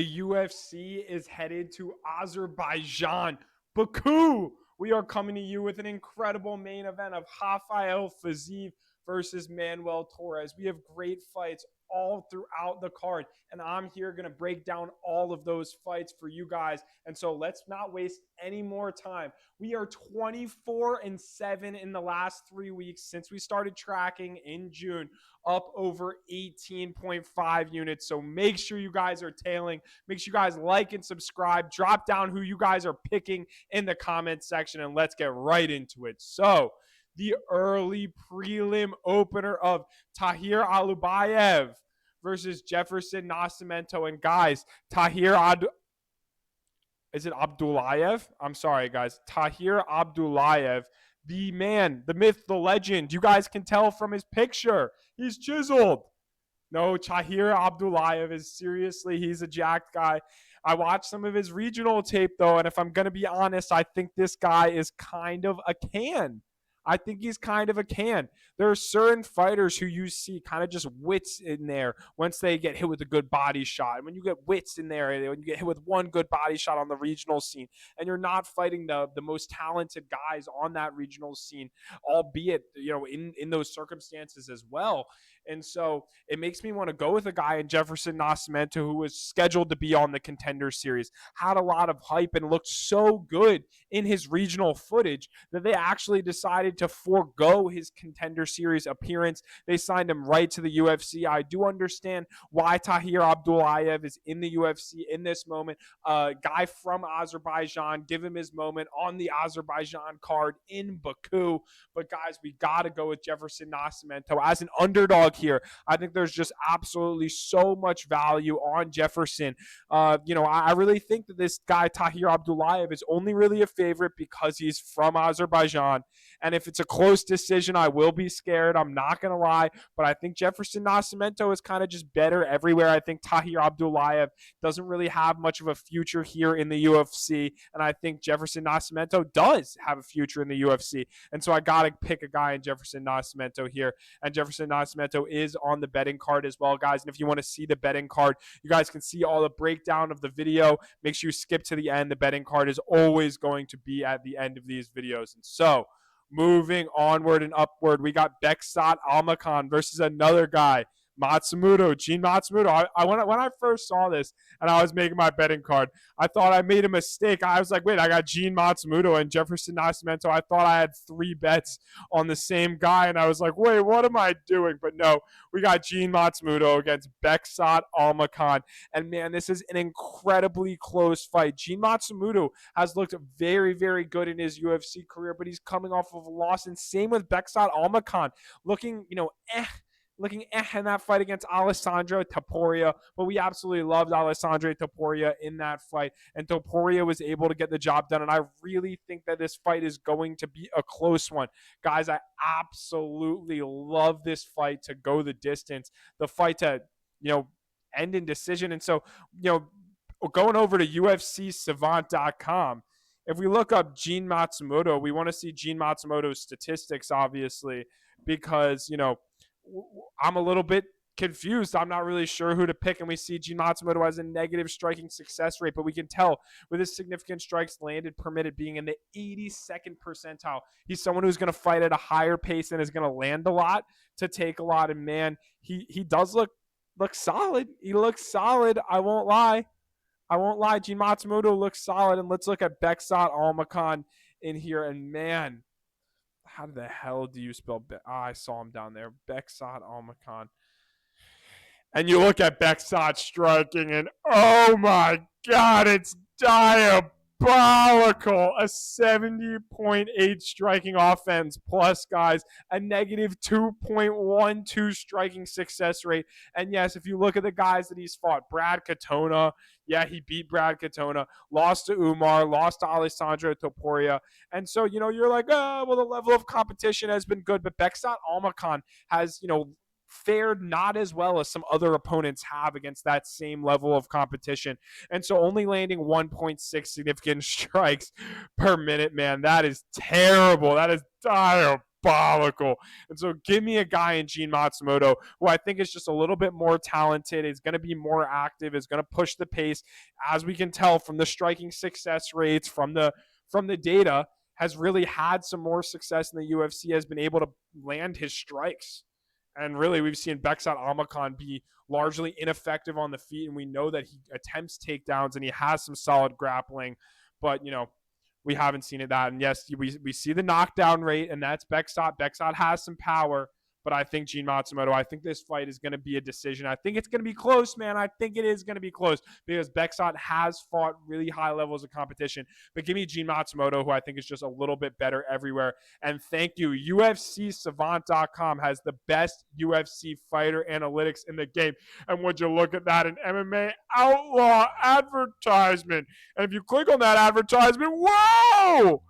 The UFC is headed to Azerbaijan, Baku. We are coming to you with an incredible main event of Baku Fiziev versus Manuel Torres. We have great fights all throughout the card, and I'm here going to break down all of those fights for you guys. And so let's not waste any more time. We are 24-7 in the last 3 weeks since we started tracking in June, up over 18.5 units. So make sure you guys are tailing. Make sure you guys like and subscribe. Drop down who you guys are picking in the comment section, and let's get right into it. So the early prelim opener of Tahir Almakan versus Jefferson Nascimento. And guys, is it Abdullayev? I'm sorry, guys. Tahir Abdullayev, the man, the myth, the legend. You guys can tell from his picture. He's chiseled. No, Tahir Abdullayev is seriously, he's a jacked guy. I watched some of his regional tape, though, and if I'm going to be honest, I think this guy is kind of a can. I think he's kind of a can. There are certain fighters who you see kind of just wits in there once they get hit with a good body shot. And when you get wits in there, when you get hit with one good body shot on the regional scene, and you're not fighting the most talented guys on that regional scene, albeit, in those circumstances as well. And so it makes me want to go with a guy in Jefferson Nascimento who was scheduled to be on the Contender Series, had a lot of hype and looked so good in his regional footage that they actually decided to forego his Contender Series appearance. They signed him right to the UFC. I do understand why Tahir Abdullayev is in the UFC in this moment. Guy from Azerbaijan, give him his moment on the Azerbaijan card in Baku. But guys, we got to go with Jefferson Nascimento as an underdog here. I think there's just absolutely so much value on Jefferson. I really think that this guy, Tahir Abdullayev, is only really a favorite because he's from Azerbaijan. And if it's a close decision, I will be scared. I'm not going to lie. But I think Jefferson Nascimento is kind of just better everywhere. I think Tahir Abdullayev doesn't really have much of a future here in the UFC. And I think Jefferson Nascimento does have a future in the UFC. And so I got to pick a guy in Jefferson Nascimento here. And Jefferson Nascimento is on the betting card as well, guys. And if you want to see the betting card, you guys can see all the breakdown of the video. Make sure you skip to the end. The betting card is always going to be at the end of these videos. And so moving onward and upward, we got Bekzat Almakan versus another guy, Matsumoto, Matsumoto. When I first saw this and I was making my betting card, I thought I made a mistake. I was like, wait, I got Matsumoto and Jefferson Nascimento. I thought I had 3 bets on the same guy, and I was like, wait, what am I doing? But no, we got Matsumoto against Bekzat Almakan. And man, this is an incredibly close fight. Matsumoto has looked very, very good in his UFC career, but he's coming off of a loss. And same with Bekzat Almakan, looking in that fight against Alessandro Topuria, but we absolutely loved Alessandro Topuria in that fight, and Topuria was able to get the job done, and I really think that this fight is going to be a close one. Guys, I absolutely love this fight to go the distance, the fight to, end in decision. And so, going over to UFCSavant.com, if we look up Matsumoto, we want to see Matsumoto's statistics, obviously, because, I'm a little bit confused. I'm not really sure who to pick, and we see Matsumoto has a negative striking success rate, but we can tell with his significant strikes landed per minute being in the 82nd percentile, he's someone who's going to fight at a higher pace and is going to land a lot to take a lot. And man, he does look solid. He looks solid. I won't lie. Matsumoto looks solid. And let's look at Bekzat Almakan in here. And man, how the hell do you spell I saw him down there. Bekzat Almakan. And you look at Bekzat striking, and oh my God, it's diabolical. A 70.8 striking offense plus, guys, a negative 2.12 striking success rate. And yes, if you look at the guys that he's fought, Brad Katona, yeah, he beat Brad Katona, lost to Umar, lost to Alessandro Topuria. And so, you're like, oh, well, the level of competition has been good, but Bekzat Almakan has, fared not as well as some other opponents have against that same level of competition. And so only landing 1.6 significant strikes per minute, man, that is terrible. That is diabolical. diabolical. And so give me a guy in Gene Matsumoto who I think is just a little bit more talented, is going to be more active, is going to push the pace, as we can tell from the striking success rates, from the data, has really had some more success in the UFC, has been able to land his strikes. And really, we've seen Bekzat Almakan be largely ineffective on the feet, and we know that he attempts takedowns and he has some solid grappling, but we haven't seen it that. And yes, we see the knockdown rate, and that's Bekzat. Bekzat has some power, but I think Gene Matsumoto, I think this fight is going to be a decision. I think it's going to be close, man. I think it is going to be close because Bekzat has fought really high levels of competition. But give me Gene Matsumoto, who I think is just a little bit better everywhere. And thank you. UFCSavant.com has the best UFC fighter analytics in the game. And would you look at that, an MMA Outlaw advertisement. And if you click on that advertisement, whoa!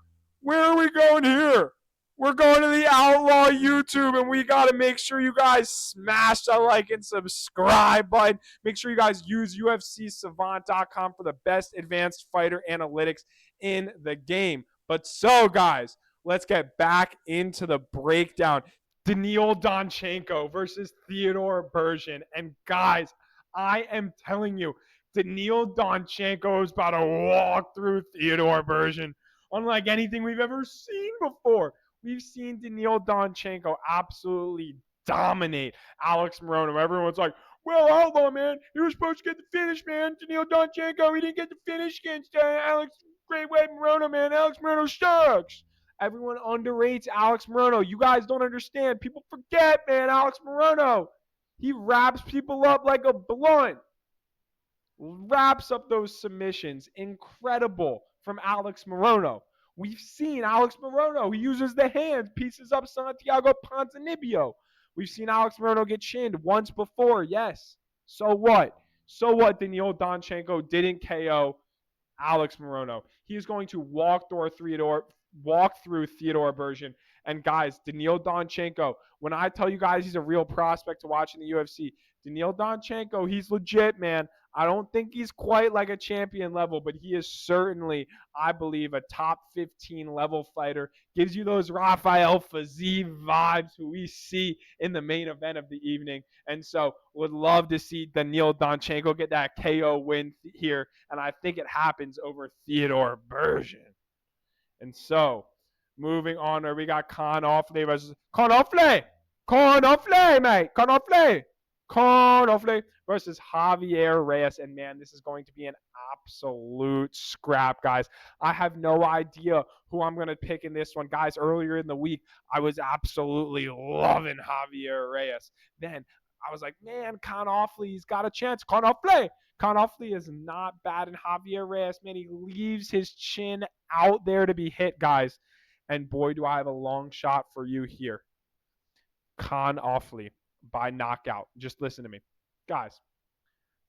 Where are we going here? We're going to the Outlaw YouTube, and we got to make sure you guys smash the like and subscribe button. Make sure you guys use UFCSavant.com for the best advanced fighter analytics in the game. But so, guys, let's get back into the breakdown. Daniil Donchenko versus Theodor Berggren. And, guys, I am telling you, Daniil Donchenko is about to walk through Theodor Berggren unlike anything we've ever seen before. We've seen Daniil Donchenko absolutely dominate Alex Morono. Everyone's like, well, Outlaw, man, he was supposed to get the finish, man. Daniil Donchenko, he didn't get the finish against Alex Great White Morono, man. Alex Morono sucks. Everyone underrates Alex Morono. You guys don't understand. People forget, man, Alex Morono. He wraps people up like a blunt. Wraps up those submissions. Incredible from Alex Morono. We've seen Alex Morono. He uses the hands, pieces up Santiago Ponzinibbio. We've seen Alex Morono get chinned once before, yes. So what? So what? Daniil Donchenko didn't KO Alex Morono. He is going to walk through Theodor Berggren. And guys, Daniil Donchenko, when I tell you guys he's a real prospect to watch in the UFC, Daniil Donchenko, he's legit, man. I don't think he's quite like a champion level, but he is certainly, I believe, a top 15 level fighter. Gives you those Rafael Fiziev vibes who we see in the main event of the evening. And so would love to see Daniil Donchenko get that KO win here. And I think it happens over Theodor Berggren. And so moving on, we got Kaan Ofli versus Kaan Ofli, mate. Kaan Ofli versus Javier Reyes. And, man, this is going to be an absolute scrap, guys. I have no idea who I'm going to pick in this one. Guys, earlier in the week, I was absolutely loving Javier Reyes. Then I was like, man, Kaan Ofli's got a chance. Kaan Ofli is not bad in Javier Reyes. Man, he leaves his chin out there to be hit, guys. And, boy, do I have a long shot for you here. Kaan Ofli by knockout. Just listen to me. Guys,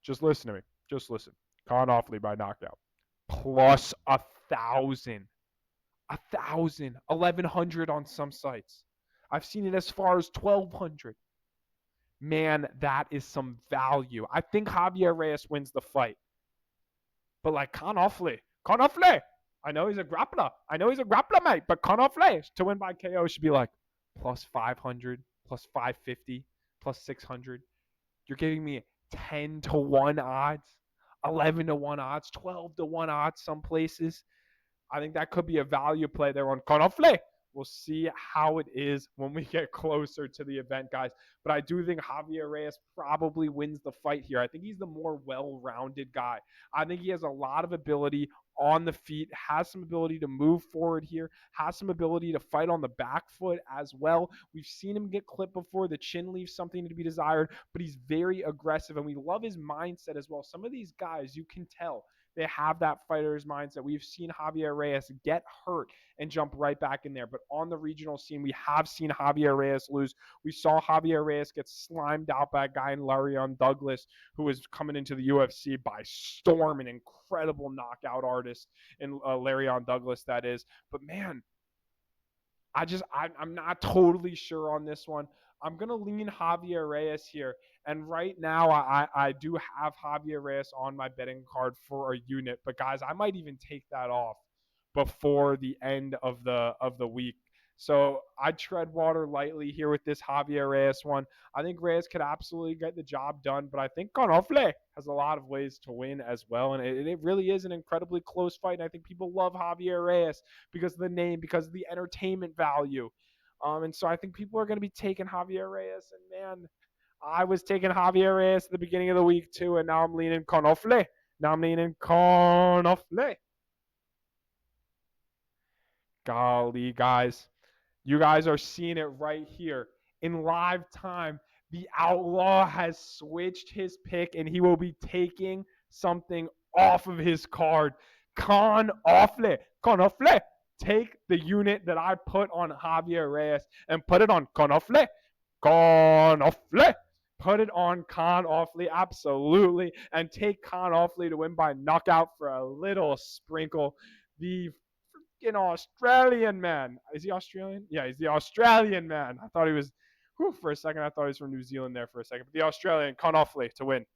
just listen to me. Just listen. Kaan Ofli by knockout. Plus 1,000. 1,000. 1,100 on some sites. I've seen it as far as 1,200. Man, that is some value. I think Javier Reyes wins the fight. But like Kaan Ofli, I know he's a grappler. Mate. But Kaan Ofli to win by KO should be like plus 500, plus 550, plus 600. You're giving me 10-1 odds, 11-1 odds, 12-1 odds some places. I think that could be a value play there on Kaan Ofli. We'll see how it is when we get closer to the event, guys. But I do think Javier Reyes probably wins the fight here. I think he's the more well-rounded guy. I think he has a lot of ability on the feet, has some ability to move forward here, has some ability to fight on the back foot as well. We've seen him get clipped before. The chin leaves something to be desired, but he's very aggressive, and we love his mindset as well. Some of these guys, you can tell, they have that fighter's mindset. We've seen Javier Reyes get hurt and jump right back in there. But on the regional scene, we have seen Javier Reyes lose. We saw Javier Reyes get slimed out by a guy in Larion Douglas, who is coming into the UFC by storm, an incredible knockout artist in Larion Douglas, that is. But, man, I'm not totally sure on this one. I'm going to lean Javier Reyes here. And right now, I do have Javier Reyes on my betting card for a unit. But, guys, I might even take that off before the end of the week. So I tread water lightly here with this Javier Reyes one. I think Reyes could absolutely get the job done, but I think Ofli has a lot of ways to win as well. And it really is an incredibly close fight. And I think people love Javier Reyes because of the name, because of the entertainment value. And so I think people are going to be taking Javier Reyes. And man, I was taking Javier Reyes at the beginning of the week too, and now I'm leaning Ofli. Now I'm leaning Ofli. Golly, guys. You guys are seeing it right here in live time. The Outlaw has switched his pick, and he will be taking something off of his card. Ofli. Ofli. Take the unit that I put on Javier Reyes and put it on Ofli. Ofli. Put it on Ofli, absolutely, and take Ofli to win by knockout for a little sprinkle. The freaking Australian man. Is he Australian? Yeah, he's the Australian man. I thought he was, for a second, I thought he was from New Zealand there for a second. But the Australian, Ofli, to win.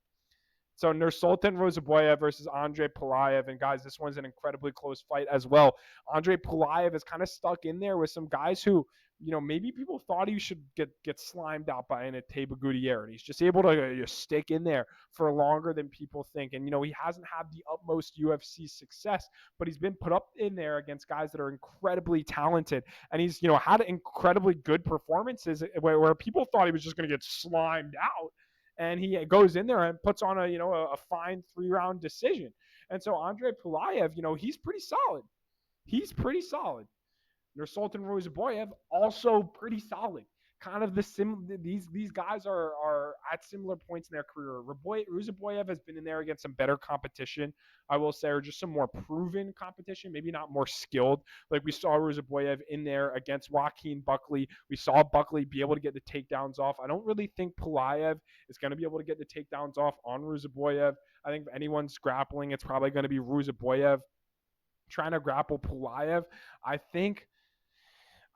So Nursulton Ruziboev versus Andrey Pulyaev. And guys, this one's an incredibly close fight as well. Andrey Pulyaev is kind of stuck in there with some guys who, maybe people thought he should get slimed out by an Bekzat, and he's just able to just stick in there for longer than people think. And he hasn't had the utmost UFC success, but he's been put up in there against guys that are incredibly talented, and he's had incredibly good performances where people thought he was just going to get slimed out. And he goes in there and puts on a fine 3-round decision. And so Andrey Pulyaev, he's pretty solid. He's pretty solid. Nursulton Ruziboev also pretty solid. Kind of these guys are at similar points in their career. Ruziboev has been in there against some better competition, I will say, or just some more proven competition, maybe not more skilled. Like we saw Ruziboev in there against Joaquin Buckley. We saw Buckley be able to get the takedowns off. I don't really think Pulyaev is going to be able to get the takedowns off on Ruziboev. I think if anyone's grappling, it's probably going to be Ruziboev trying to grapple Pulyaev. I think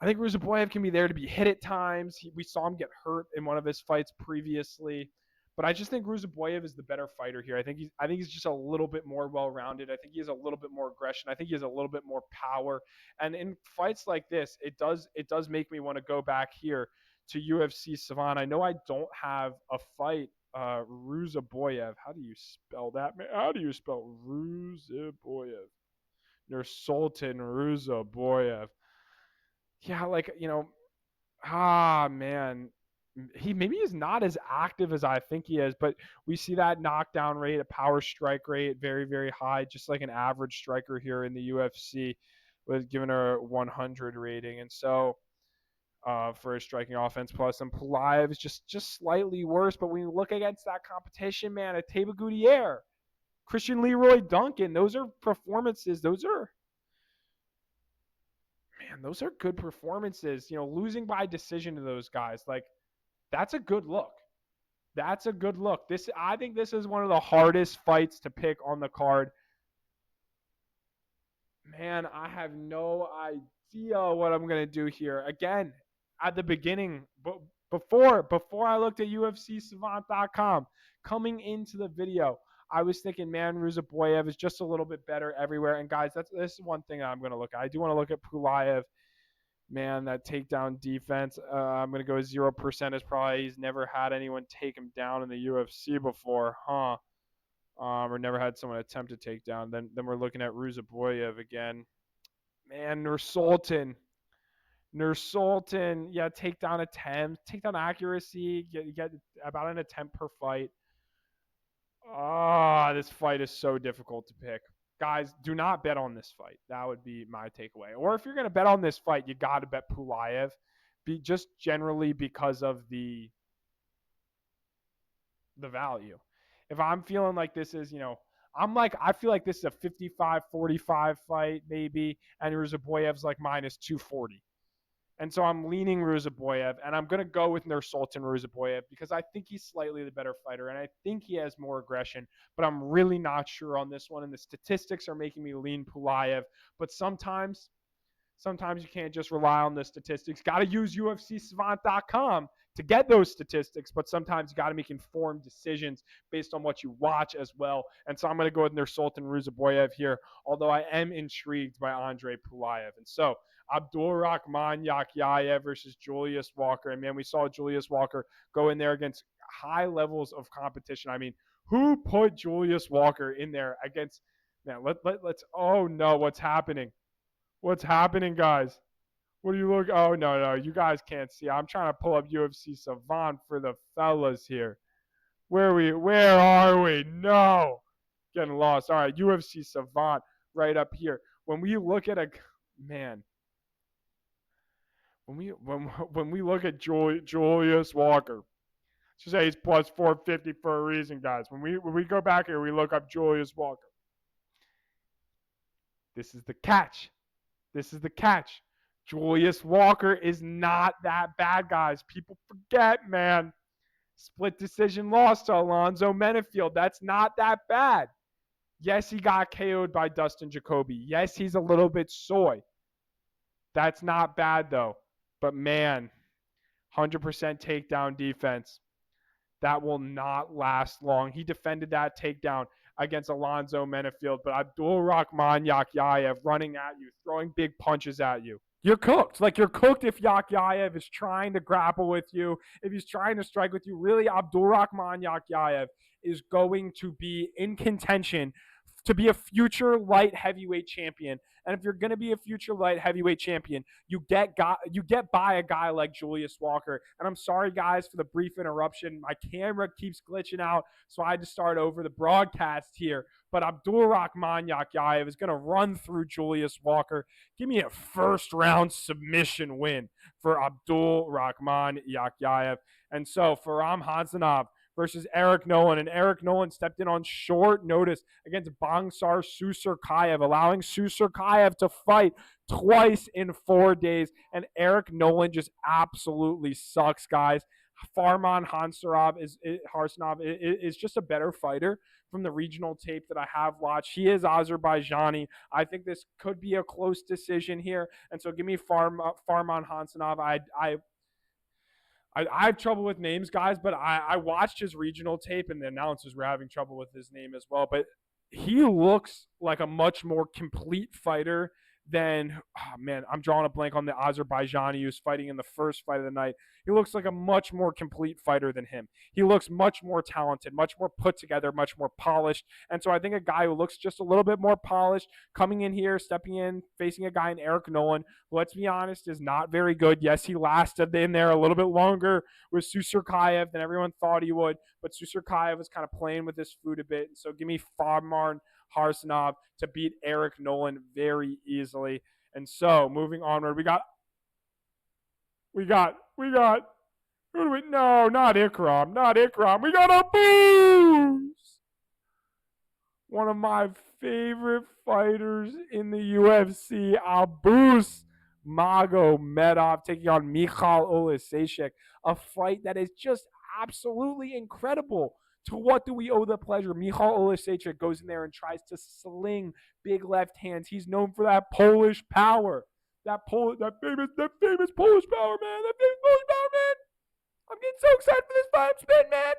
Ruziboev can be there to be hit at times. We saw him get hurt in one of his fights previously, but I just think Ruziboev is the better fighter here. I think he's just a little bit more well-rounded. I think he has a little bit more aggression. I think he has a little bit more power. And in fights like this, it does make me want to go back here to UFC Savant. I know I don't have a fight. Ruziboev. How do you spell that? How do you spell Ruziboev? Nursulton Ruziboev. Yeah, man, he maybe is not as active as I think he is, but we see that knockdown rate, a power strike rate, very, very high, just like an average striker here in the UFC, was given a 100 rating. And so for his striking offense plus, and Pulyaev is just slightly worse. But when you look against that competition, man, a Bekzat, Christian Leroy Duncan, those are performances. Those are good performances. Losing by decision to those guys, that's a good look. That's a good look. I think this is one of the hardest fights to pick on the card. Man, I have no idea what I'm going to do here. Again, at the beginning, before I looked at UFCSavant.com, coming into the video, I was thinking, man, Ruziboev is just a little bit better everywhere. And guys, this is one thing that I'm going to look at. I do want to look at Pulyaev. Man, that takedown defense, I'm going to go 0% is probably he's never had anyone take him down in the UFC before, huh? Or never had someone attempt to take down. Then we're looking at Ruziboev again. Man, Nursulton, yeah, takedown attempt, takedown accuracy, you get about an attempt per fight. This fight is so difficult to pick. Guys, do not bet on this fight. That would be my takeaway. Or if you're going to bet on this fight, you got to bet Pulyaev, just generally because of the value. If I'm feeling like this is, I feel like this is a 55-45 fight maybe, and Ruziboev's like minus 240. And so I'm leaning Ruziboev, and I'm going to go with Nursulton Ruziboev because I think he's slightly the better fighter, and I think he has more aggression, but I'm really not sure on this one, and the statistics are making me lean Pulyaev. But sometimes you can't just rely on the statistics. Got to use UFCSavant.com to get those statistics, but sometimes you got to make informed decisions based on what you watch as well. And so I'm going to go with Nursulton Ruziboev here, although I am intrigued by Andrey Pulyaev. And so Abdul Rakhman Yakhyaev versus Julius Walker. And man, we saw Julius Walker go in there against high levels of competition. I mean, who put Julius Walker in there against, man, let's, oh no, what's happening? What's happening, guys? What do you look? Oh, no, you guys can't see. I'm trying to pull up UFC Savant for the fellas here. Where are we? No. Getting lost. All right, UFC Savant right up here. When we look at when we look at Julius Walker, to say he's plus 450 for a reason, guys. When we go back here, we look up Julius Walker. This is the catch. Julius Walker is not that bad, guys. People forget, man. Split decision loss to Alonzo Menafield. That's not that bad. Yes, he got KO'd by Dustin Jacoby. Yes, he's a little bit soy. That's not bad, though. But, man, 100% takedown defense. That will not last long. He defended that takedown against Alonzo Menafield, but Abdul Rakhman Yakhyaev running at you, throwing big punches at you. You're cooked. Like, you're cooked if Yakhyaev is trying to grapple with you, if he's trying to strike with you. Really, Abdul Rakhman Yakhyaev is going to be in contention to be a future light heavyweight champion. And if you're going to be a future light heavyweight champion, you get by a guy like Julius Walker. And I'm sorry, guys, for the brief interruption. My camera keeps glitching out, so I had to start over the broadcast here. But Abdul Rakhman Yakhyaev is going to run through Julius Walker. Give me a first-round submission win for Abdul Rakhman Yakhyaev. And so, Farman Hasanov versus Eric Nolan. And Eric Nolan stepped in on short notice against Bangsar Susurkayev, allowing Susurkayev to fight twice in 4 days. And Eric Nolan just absolutely sucks, guys. Farman Hasanov is just a better fighter from the regional tape that I have watched. He is Azerbaijani. I think this could be a close decision here. And so give me Farman Hasanov. I have trouble with names, guys, but I watched his regional tape, and the announcers were having trouble with his name as well. But he looks like a much more complete fighter than, I'm drawing a blank on the Azerbaijani who's fighting in the first fight of the night. He looks like a much more complete fighter than him. He looks much more talented, much more put together, much more polished. And so I think a guy who looks just a little bit more polished, coming in here, stepping in, facing a guy in Eric Nolan, who, let's be honest, is not very good. Yes, he lasted in there a little bit longer with Susurkayev than everyone thought he would, but Susurkayev was kind of playing with his food a bit. And so give me Farman Hasanov to beat Eric Nolan very easily. And so moving onward, we got who do we, no, not Ikran. We got Abus, one of my favorite fighters in the UFC, Abus Magomedov taking on Michal Oleksiejczuk, a fight that is just absolutely incredible. To what do we owe the pleasure? Michal Oleksiejczuk goes in there and tries to sling big left hands. He's known for that Polish power. That famous Polish power, man. I'm getting so excited for this fight. I'm spitting, man.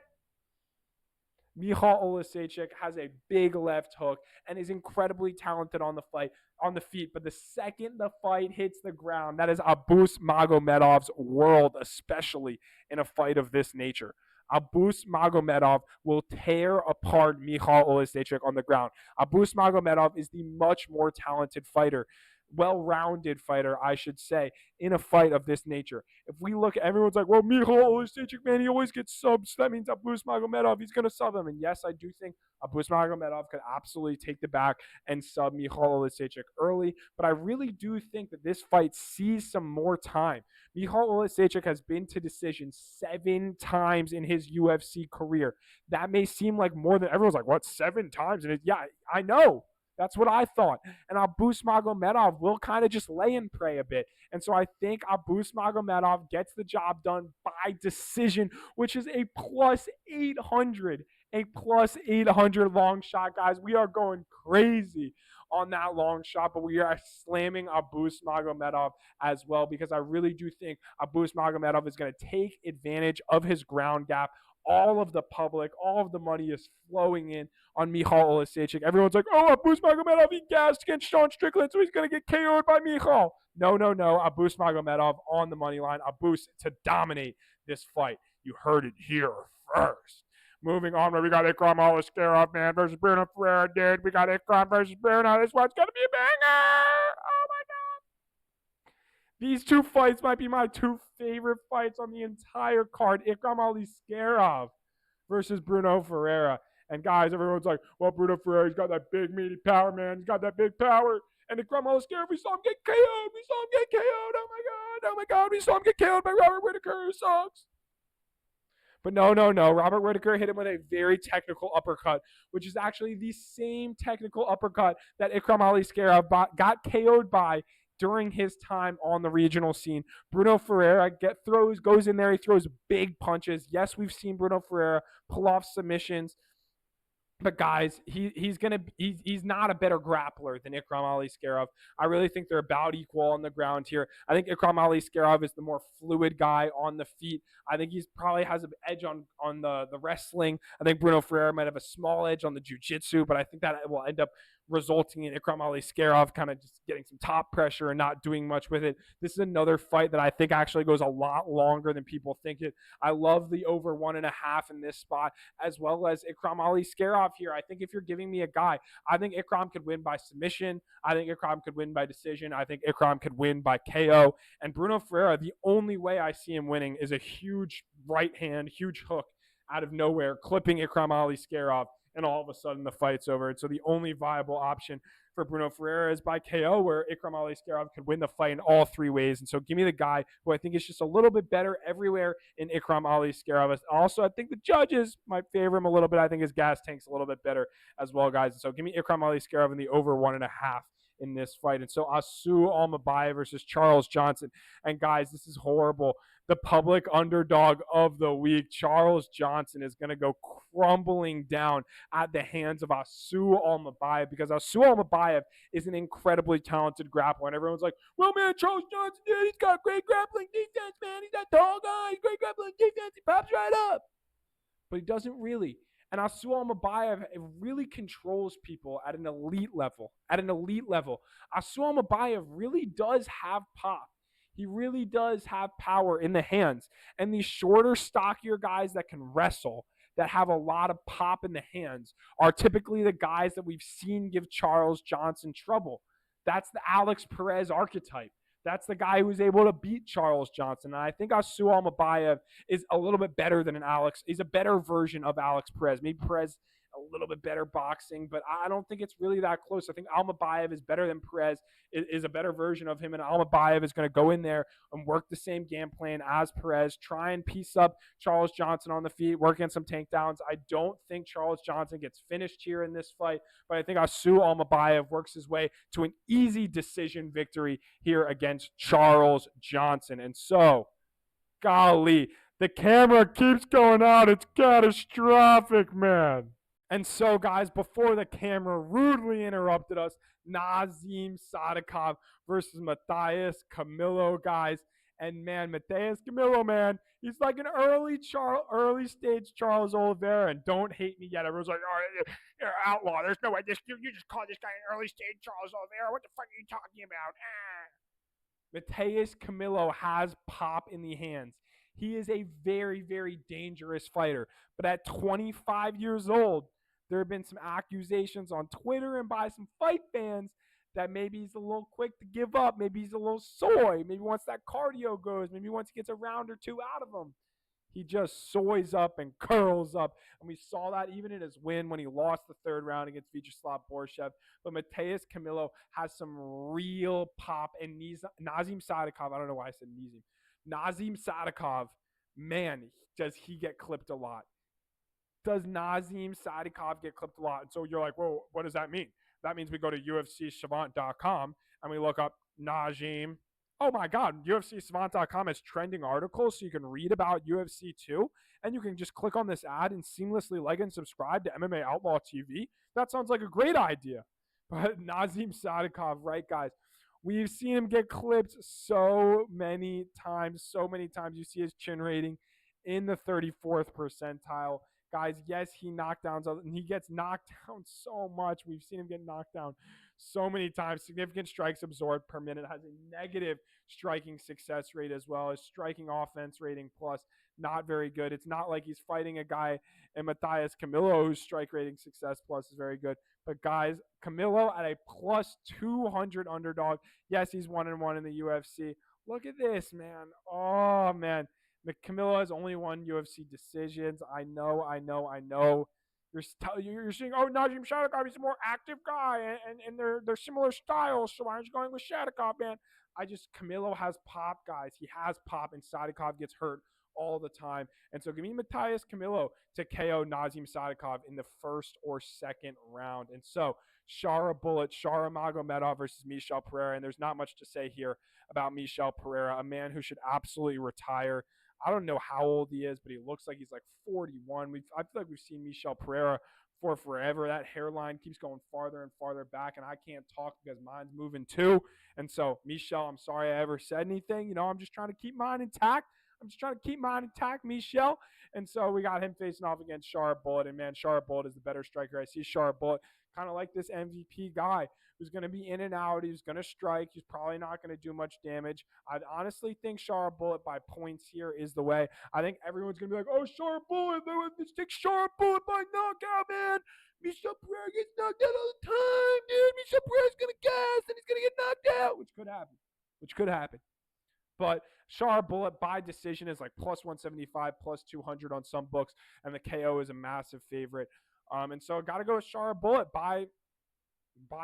Michal Oleksiejczuk has a big left hook and is incredibly talented on the feet. But the second the fight hits the ground, that is Abus Magomedov's world, especially in a fight of this nature. Abus Magomedov will tear apart Michal Oleksiejczuk on the ground. Abus Magomedov is the much more talented fighter, well-rounded fighter, I should say, in a fight of this nature. If we look, everyone's like, well, Michal Oleksiejczuk, man, he always gets subs. That means Abus Magomedov, he's going to sub him. And yes, I do think Abus Magomedov could absolutely take the back and sub Michal Oleksiejczuk early. But I really do think that this fight sees some more time. Michal Oleksiejczuk has been to decision 7 times in his UFC career. That may seem like more than, everyone's like, what, 7 times? And yeah, I know. That's what I thought. And Abus Magomedov will kind of just lay and pray a bit. And so I think Abus Magomedov gets the job done by decision, which is a plus 800 a plus 800 long shot, guys. We are going crazy on that long shot, but we are slamming Abus Magomedov as well because I really do think Abus Magomedov is going to take advantage of his ground gap. All of the public, all of the money is flowing in on Michal Oleksiejczuk. Everyone's like, oh, Abus Magomedov, he gassed against Sean Strickland, so he's going to get KO'd by Michal. No. Abus Magomedov on the money line. Abus to dominate this fight. You heard it here first. Moving on, we got Ikran Oleksiejczuk, man, versus Bruno Ferreira, dude. We got Ikran versus Bruno. This one's going to be a banger. Oh, my God. These two fights might be my two favorite fights on the entire card. Ikran Oleksiejczuk versus Bruno Ferreira. And, guys, everyone's like, well, Bruno Ferreira's got that big, meaty power, man. He's got that big power. And Ikran Oleksiejczuk, we saw him get KO'd. Oh, my God. We saw him get KO'd by Robert Whittaker, who sucks. But no. Robert Whittaker hit him with a very technical uppercut, which is actually the same technical uppercut that Ikran Oleksiejczuk got KO'd by during his time on the regional scene. Bruno Ferreira goes in there, he throws big punches. Yes, we've seen Bruno Ferreira pull off submissions. But guys, he's not a better grappler than Ikran Oleksiejczuk. I really think they're about equal on the ground here. I think Ikran Oleksiejczuk is the more fluid guy on the feet. I think he probably has an edge on the wrestling. I think Bruno Ferreira might have a small edge on the jiu-jitsu, but I think that will end up resulting in Ikran Oleksiejczuk kind of just getting some top pressure and not doing much with it. This is another fight that I think actually goes a lot longer than people think it. I love the over 1.5 in this spot, as well as Ikran Oleksiejczuk here. I think if you're giving me a guy, I think Ikram could win by submission. I think Ikram could win by decision. I think Ikram could win by KO. And Bruno Ferreira, the only way I see him winning is a huge right hand, huge hook out of nowhere, clipping Ikran Oleksiejczuk, and all of a sudden the fight's over. And so the only viable option for Bruno Ferreira is by KO, where Ikran Oleksiejczuk could win the fight in all three ways. And so give me the guy who I think is just a little bit better everywhere in Ikran Oleksiejczuk. Also, I think the judges might favor him a little bit. I think his gas tank's a little bit better as well, guys. And so give me Ikran Oleksiejczuk in the over 1.5 in this fight. And so Asu Almabayev versus Charles Johnson. And guys, this is horrible. The public underdog of the week, Charles Johnson, is going to go crumbling down at the hands of Asu Almabayev, because Asu Almabayev is an incredibly talented grappler. And everyone's like, well, man, Charles Johnson, dude, he's got great grappling defense, man. He's that tall guy. He's great grappling defense. He pops right up. But he doesn't really. And Asu Almabayev really controls people at an elite level. Asu Almabayev really does have pop. He really does have power in the hands. And these shorter, stockier guys that can wrestle, that have a lot of pop in the hands, are typically the guys that we've seen give Charles Johnson trouble. That's the Alex Perez archetype. That's the guy who's able to beat Charles Johnson. And I think Asu Almabayev is a little bit better than an Alex. He's a better version of Alex Perez. Maybe Perez a little bit better boxing, but I don't think it's really that close. I think Almabayev is better than Perez, is a better version of him, and Almabayev is going to go in there and work the same game plan as Perez, try and piece up Charles Johnson on the feet, work in some takedowns. I don't think Charles Johnson gets finished here in this fight, but I think Asu Almabayev works his way to an easy decision victory here against Charles Johnson. And so, golly, the camera keeps going out. It's catastrophic, man. And so, guys, before the camera rudely interrupted us, Nazim Sadikov versus Matthias Camilo, guys. And, man, Matthias Camilo, man, he's like an early stage Charles Oliveira. And don't hate me yet. Everyone's like, oh, you're an outlaw. There's no way. You just call this guy an early stage Charles Oliveira. What the fuck are you talking about? Matthias Camilo has pop in the hands. He is a very, very dangerous fighter. But at 25 years old, there have been some accusations on Twitter and by some fight fans that maybe he's a little quick to give up. Maybe he's a little soy. Maybe once that cardio goes, maybe once he gets a round or two out of him, he just soys up and curls up. And we saw that even in his win when he lost the third round against Vyacheslav Borshev. But Matthias Camilo has some real pop. And Nazim Sadikov, I don't know why I said Nazim. Nazim Sadikov, man, does he get clipped a lot. Does Nazim Sadikov get clipped a lot? And so you're like, whoa, what does that mean? That means we go to UFCSavant.com and we look up Nazim Oh my God, UFCSavant.com has trending articles so you can read about UFC 2, and you can just click on this ad and seamlessly like and subscribe to MMA Outlaw TV. That sounds like a great idea. But Nazim Sadikov, right, guys? We've seen him get clipped so many times. So many times you see his chin rating in the 34th percentile. Guys, yes, he knockdowns, and he gets knocked down so much. We've seen him get knocked down so many times. Significant strikes absorbed per minute, has a negative striking success rate as well. His striking offense rating plus, not very good. It's not like he's fighting a guy in Matthias Camillo whose strike rating success plus is very good. But guys, Camillo at a plus 200 underdog. Yes, he's 1-1 in the UFC. Look at this, man. Oh, man. Camillo has only won UFC decisions. I know. You're seeing, oh, Nazim Sadikov, he's a more active guy, and they're similar styles, so I'm just going with Sadikov, man. Camillo has pop, guys. He has pop, and Sadikov gets hurt all the time. And so give me Matthias Camillo to KO Nazim Sadikov in the first or second round. And so Shara Magomedov versus Michel Pereira. And there's not much to say here about Michel Pereira, a man who should absolutely retire. I don't know how old he is, but he looks like he's like 41. I feel like we've seen Michel Pereira for forever. That hairline keeps going farther and farther back, and I can't talk because mine's moving too. And so, Michel, I'm sorry I ever said anything. I'm just trying to keep mine intact. Michel. And so we got him facing off against Sharp Bullet. And man, Sharp Bullet is the better striker. I see Sharp Bullet kind of like this MVP guy who's going to be in and out. He's going to strike. He's probably not going to do much damage. I honestly think Sharp Bullet by points here is the way. I think everyone's going to be like, oh, Sharp Bullet. Let's take Sharp Bullet by knockout, man. Michel Pereira gets knocked out all the time, dude. Michel Pereira's going to gas and he's going to get knocked out, which could happen. But Sharp Bullet by decision is like plus 175, plus 200 on some books, and the KO is a massive favorite. And so got to go with Sharp Bullet by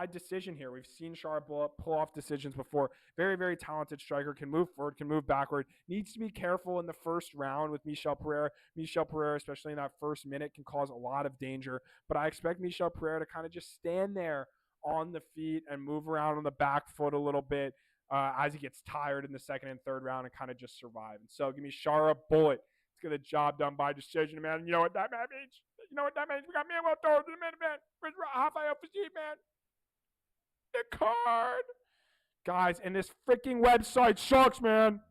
decision here. We've seen Sharp Bullet pull off decisions before. Very, very talented striker, can move forward, can move backward. Needs to be careful in the first round with Michel Pereira. Michel Pereira, especially in that first minute, can cause a lot of danger. But I expect Michel Pereira to kind of just stand there on the feet and move around on the back foot a little bit. As he gets tired in the second and third round and kind of just survive. And so give me Sharp Bullet. Let's get the job done by decision, man. You know what that means? We got Manuel Torres in the minute, man. Where's Rafael Fiziev, man? The card. Guys, and this freaking website sucks, man.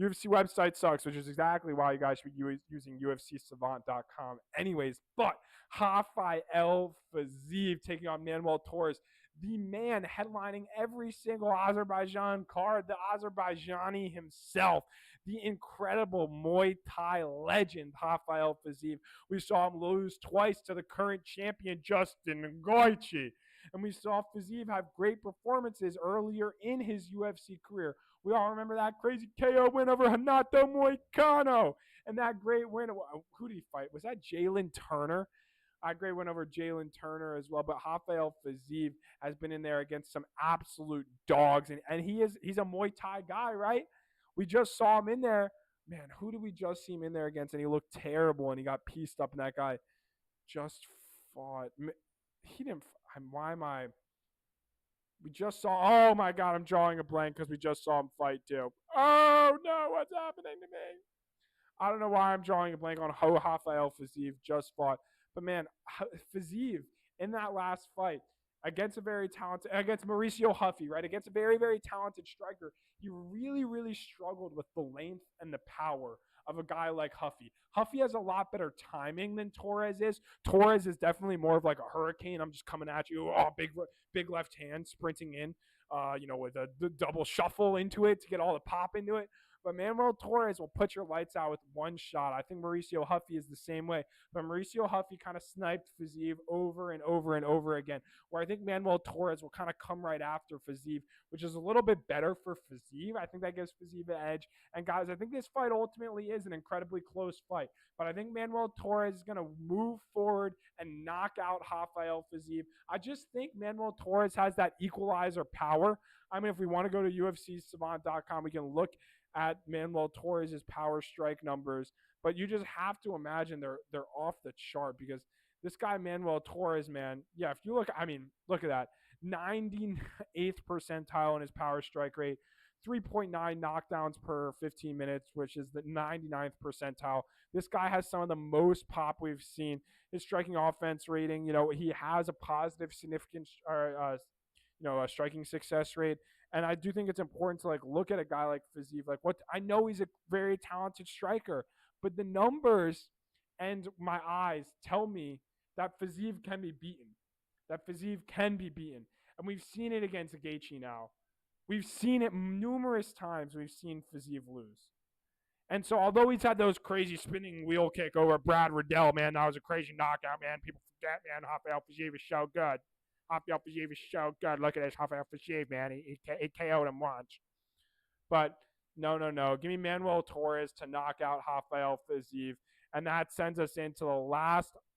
UFC website sucks, which is exactly why you guys should be using UFCSavant.com anyways. But Rafael Fiziev taking on Manuel Torres, the man headlining every single Azerbaijan card, the Azerbaijani himself, the incredible Muay Thai legend, Rafael Fiziev. We saw him lose twice to the current champion, Justin Gaethje. And we saw Fiziev have great performances earlier in his UFC career. We all remember that crazy KO win over Renato Moicano. And that great win, who did he fight? Was that Jalen Turner? A great win over Jalen Turner as well. But Rafael Fiziev has been in there against some absolute dogs. And he's a Muay Thai guy, right? We just saw him in there. Man, who did we just see him in there against? And he looked terrible and he got pieced up. And that guy just fought. He didn't. Why am I? We just saw. Oh my God, I'm drawing a blank because we just saw him fight too. Oh no, what's happening to me? I don't know why I'm drawing a blank on how Rafael Fiziev just fought. But man, Fiziev in that last fight against Mauricio Huffy, right? Against a very, very talented striker, he really, really struggled with the length and the power of a guy like Huffy. Huffy has a lot better timing than Torres is. Torres is definitely more of like a hurricane. I'm just coming at you. Oh, big left hand sprinting in, with the double shuffle into it to get all the pop into it. But Manuel Torres will put your lights out with one shot. I think Mauricio Huffy is the same way. But Mauricio Huffy kind of sniped Fiziev over and over and over again, where I think Manuel Torres will kind of come right after Fiziev, which is a little bit better for Fiziev. I think that gives Fiziev an edge. And guys, I think this fight ultimately is an incredibly close fight. But I think Manuel Torres is going to move forward and knock out Rafael Fiziev. I just think Manuel Torres has that equalizer power. I mean, if we want to go to UFCSavant.com, we can look at Manuel Torres' power strike numbers, but you just have to imagine they're off the chart because this guy Manuel Torres, man, yeah, if you look at that, 98th percentile in his power strike rate, 3.9 knockdowns per 15 minutes, which is the 99th percentile. This guy has some of the most pop we've seen. His striking offense rating, he has a positive, significant, a striking success rate. And I do think it's important to look at a guy like Fiziev. I know he's a very talented striker, but the numbers and my eyes tell me that Fiziev can be beaten. And we've seen it against Gaethje now. We've seen it numerous times. We've seen Fiziev lose. And so although he's had those crazy spinning wheel kick over Brad Riddell, man, that was a crazy knockout, man. People forget, man, Rafael Fiziev is so good. Look at this Rafael Fiziev, man. He KO'd him once. But no. Give me Manuel Torres to knock out Rafael Fiziev. And that sends us into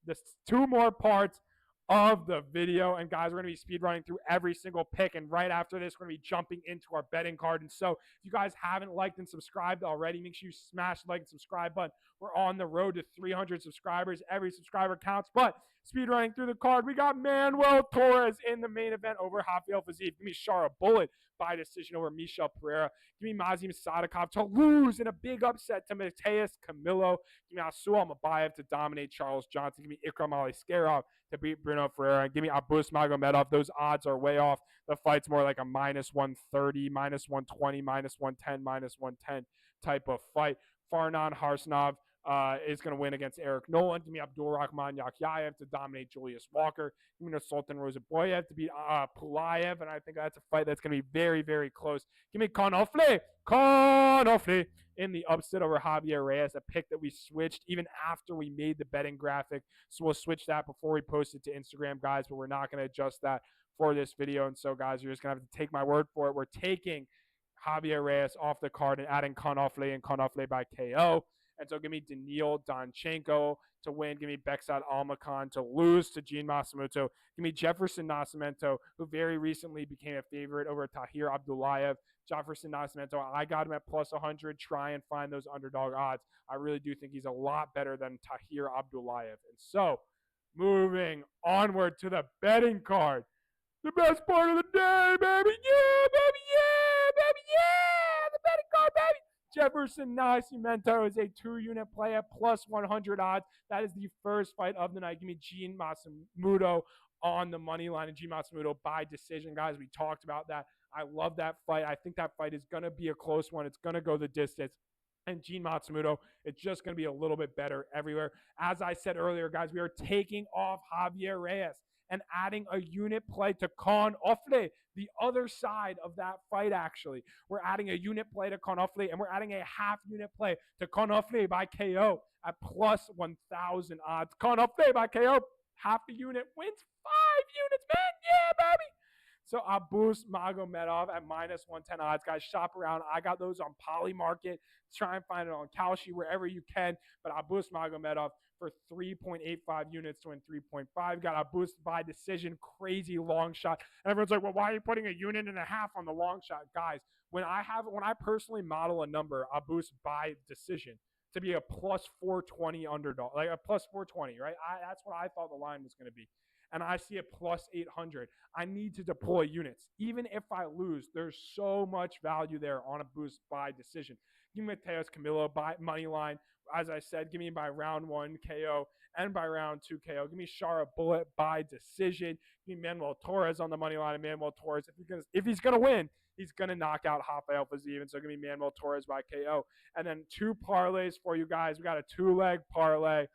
the two more parts of the video. And guys, we're going to be speed running through every single pick. And right after this, we're going to be jumping into our betting card. And so if you guys haven't liked and subscribed already, make sure you smash the like and subscribe button. We're on the road to 300 subscribers. Every subscriber counts. But speed running through the card, we got Manuel Torres in the main event over Rafael Fiziev. Give me Shara Bullet by decision over Michel Pereira. Give me Mazim Sadikov to lose in a big upset to Mateus Camilo. Give me Asu Almabayev to dominate Charles Johnson. Give me Ikran Oleksiejczuk to beat Bruno Ferreira. And give me Abus Magomedov. Those odds are way off. The fight's more like a minus 130, minus 120, minus 110, minus 110 type of fight. Farman Hasanov is going to win against Eric Nolan. Give me Abdul Rakhman Yakhyaev to dominate Julius Walker. Give me Nursulton Ruziboev to beat Pulyaev. And I think that's a fight that's going to be very, very close. Give me Kaan Ofli in the upset over Javier Reyes, a pick that we switched even after we made the betting graphic. So we'll switch that before we post it to Instagram, guys, but we're not going to adjust that for this video. And so, guys, you're just going to have to take my word for it. We're taking Javier Reyes off the card and adding Kaan Ofli and Kaan Ofli by KO. And so give me Daniil, Donchenko to win. Give me Bekzat, Almakan to lose to Matsumoto. Give me Jefferson, Nascimento, who very recently became a favorite over Tahir, Abdullayev. Jefferson, Nascimento, I got him at plus 100. Try and find those underdog odds. I really do think he's a lot better than Tahir, Abdullayev. And so moving onward to the betting card. The best part of the day, baby. Yeah, baby. Yeah, baby. Yeah. The betting card, baby. Jefferson Nascimento is a 2-unit play at plus 100 odds. That is the first fight of the night. Give me Matsumoto on the money line and Matsumoto by decision. Guys, we talked about that. I love that fight. I think that fight is going to be a close one. It's going to go the distance. And Matsumoto, it's just going to be a little bit better everywhere. As I said earlier, guys, we are taking off Javier Reyes and adding a unit play to Kaan Ofli, the other side of that fight, actually. We're adding a unit play to Kaan Ofli, and we're adding a half-unit play to Kaan Ofli by KO at plus 1,000 odds. Kaan Ofli by KO, half a unit, wins 5 units, man. Yeah, baby. So Abus Magomedov at minus 110 odds. Guys, shop around. I got those on Polymarket. Try and find it on Kalshi, wherever you can. But Abus Magomedov for 3.85 units to win 3.5. Got Abus by decision. Crazy long shot. And everyone's like, well, why are you putting a unit and a half on the long shot? Guys, when I personally model a number, Abus by decision, to be a plus 420 underdog, like a plus 420, right? That's what I thought the line was going to be. And I see a plus 800. I need to deploy units. Even if I lose, there's so much value there on a boost by decision. Give me Mateus Camilo by money line. As I said, give me by round 1 KO and by round 2 KO. Give me Shara Bullet by decision. Give me Manuel Torres on the money line. And Manuel Torres, if he's going to win, he's going to knock out Rafael Fiziev. And so give me Manuel Torres by KO. And then 2 parlays for you guys. We got a 2-leg parlay.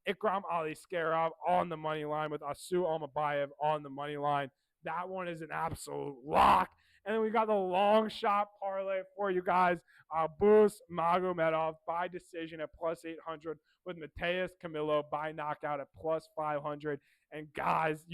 Ikran Oleksiejczuk on the money line with Asu Almabayev on the money line. That one is an absolute lock. And then we got the long shot parlay for you guys. Abus Magomedov by decision at plus 800 with Mateus Camilo by knockout at plus 500. And guys,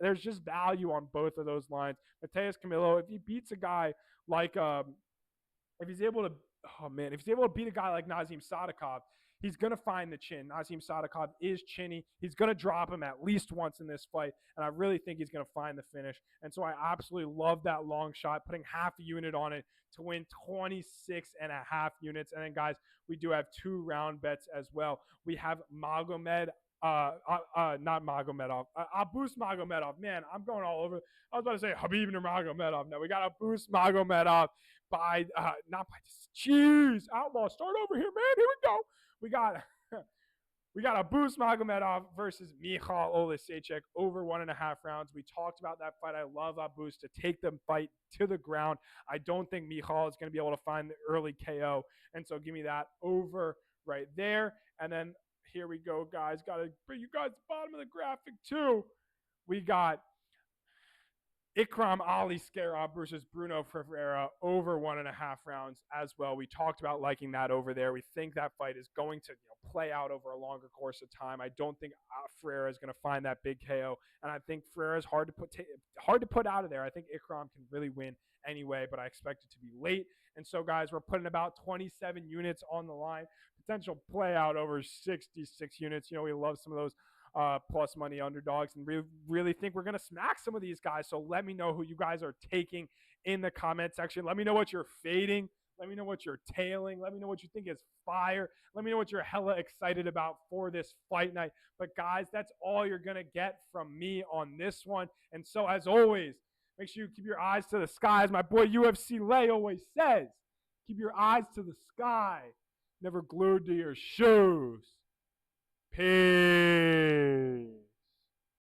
there's just value on both of those lines. Mateus Camilo, if he beats a guy like if he's able to beat a guy like Nazim Sadikov, he's going to find the chin. Nazim Sadikov is chinny. He's going to drop him at least once in this fight, and I really think he's going to find the finish. And so I absolutely love that long shot, putting half a unit on it to win 26.5 units. And then, guys, we do have 2 round bets as well. We have Magomed not Magomedov. Abus Magomedov. Man, I'm going all over. I was about to say Habib Nurmagomedov. No, we got Abus Magomedov by not by. Jeez, outlaw. Start over here, man. Here we go. We got. We got Abus Magomedov versus Michal Oleksiejczuk over 1.5 rounds. We talked about that fight. I love Abus to take the fight to the ground. I don't think Michal is going to be able to find the early KO. And so give me that over right there. And then here we go, guys. Got to bring you guys to the bottom of the graphic, too. We got Ikram Ali Scarab versus Bruno Ferreira over 1.5 rounds as well. We talked about liking that over there. We think that fight is going to play out over a longer course of time. I don't think Ferreira is going to find that big KO, and I think Ferreira is hard to put out of there. I think Ikram can really win anyway, but I expect it to be late. And so, guys, we're putting about 27 units on the line. Potential play out over 66 units. We love some of those plus money underdogs, and really think we're going to smack some of these guys. So let me know who you guys are taking in the comment section. Let me know what you're fading. Let me know what you're tailing. Let me know what you think is fire. Let me know what you're hella excited about for this fight night. But guys, that's all you're going to get from me on this one. And so as always, make sure you keep your eyes to the sky. As my boy UFC Lay always says, keep your eyes to the sky, never glued to your shoes. Peace.